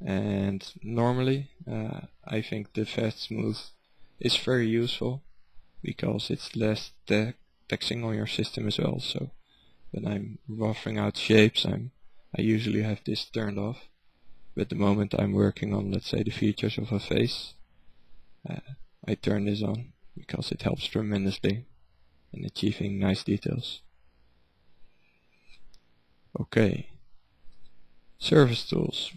and normally I think the fast smooth is very useful because it's less taxing on your system as well. So when I'm roughing out shapes, I usually have this turned off. But the moment I'm working on, let's say, the features of a face, I turn this on because it helps tremendously in achieving nice details. Okay, surface tools.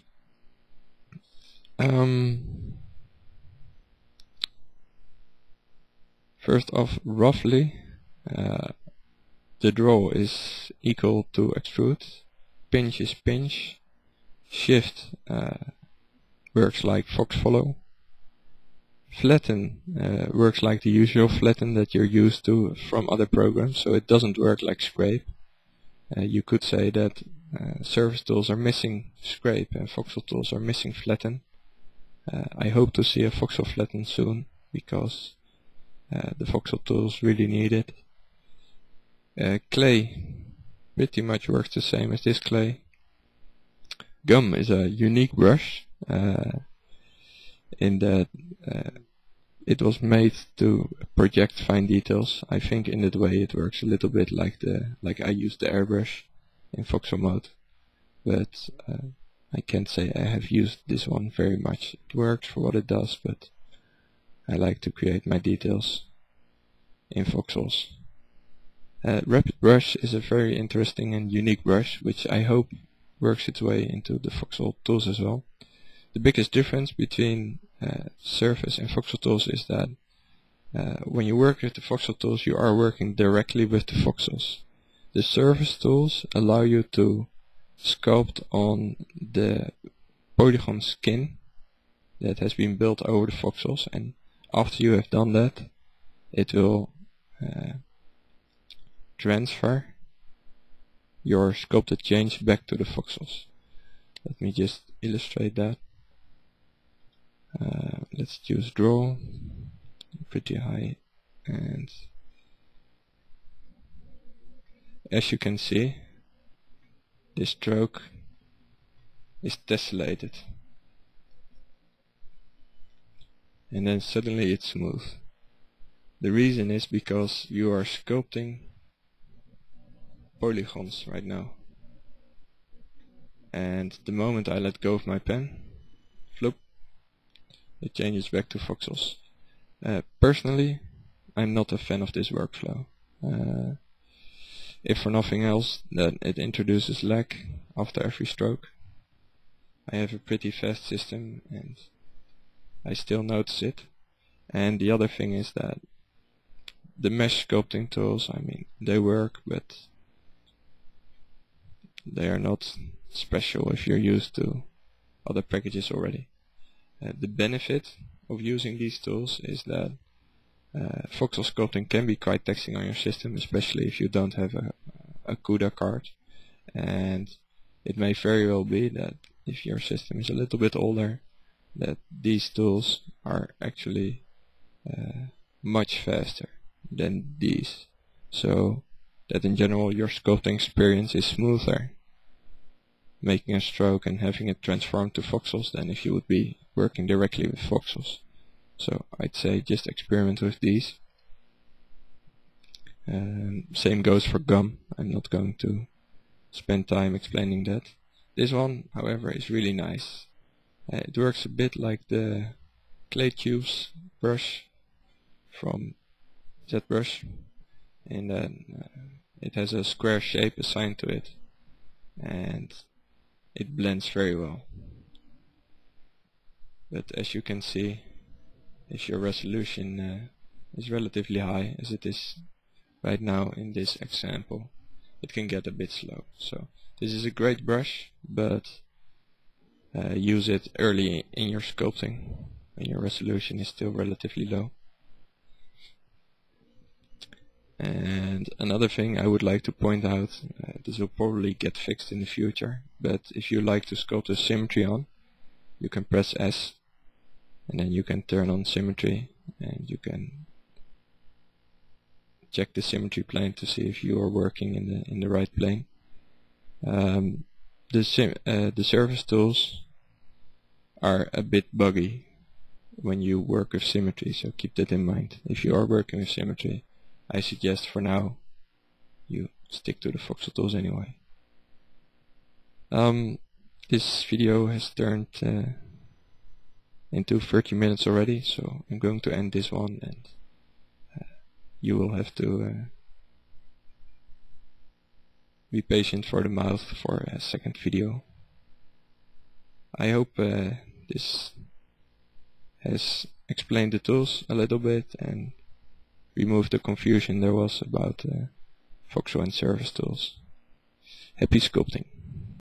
First off, roughly, the draw is equal to extrude, pinch is pinch, shift works like fox follow, flatten works like the usual flatten that you're used to from other programs, so it doesn't work like scrape. You could say that surface tools are missing scrape and voxel tools are missing flatten. I hope to see a voxel flatten soon because the voxel tools really need it. Clay pretty much works the same as this clay. Gum is a unique brush in that it was made to project fine details. I think in that way it works a little bit like I use the airbrush in voxel mode, but I can't say I have used this one very much. It works for what it does, but I like to create my details in voxels. Rapid brush is a very interesting and unique brush, which I hope works its way into the voxel tools as well. The biggest difference between surface and voxel tools is that when you work with the voxel tools, you are working directly with the voxels. The surface tools allow you to sculpt on the polygon skin that has been built over the voxels, and after you have done that, it will transfer your sculpted change back to the voxels. Let me just illustrate that. Let's choose draw, pretty high, and as you can see, this stroke is tessellated, and then suddenly it's smooth. The reason is because you are sculpting polygons right now, and the moment I let go of my pen, flip, it changes back to voxels. Personally, I'm not a fan of this workflow. If for nothing else, then it introduces lag after every stroke. I have a pretty fast system and I still notice it. And the other thing is that the mesh sculpting tools, I mean, they work, but they are not special if you're used to other packages already. The benefit of using these tools is that voxel sculpting can be quite taxing on your system, especially if you don't have a CUDA card, and it may very well be that if your system is a little bit older, that these tools are actually much faster than these, so that in general your sculpting experience is smoother making a stroke and having it transform to voxels than if you would be working directly with voxels. So I'd say just experiment with these. Same goes for gum. I'm not going to spend time explaining that. This one, however, is really nice. It works a bit like the clay tubes brush from ZBrush, and then it has a square shape assigned to it, and it blends very well. But as you can see, if your resolution is relatively high, as it is right now in this example, it can get a bit slow. So this is a great brush, but use it early in your sculpting when your resolution is still relatively low. And another thing I would like to point out, this will probably get fixed in the future, but if you like to sculpt a symmetry on, you can press S and then you can turn on symmetry, and you can check the symmetry plane to see if you are working in the right plane. The surface tools are a bit buggy when you work with symmetry, so keep that in mind. If you are working with symmetry, I suggest for now you stick to the Voxel tools anyway. This video has turned into 30 minutes already, so I'm going to end this one, and you will have to be patient for the mouth for a second video. I hope this has explained the tools a little bit and removed the confusion there was about Voxel and surface tools. Happy sculpting!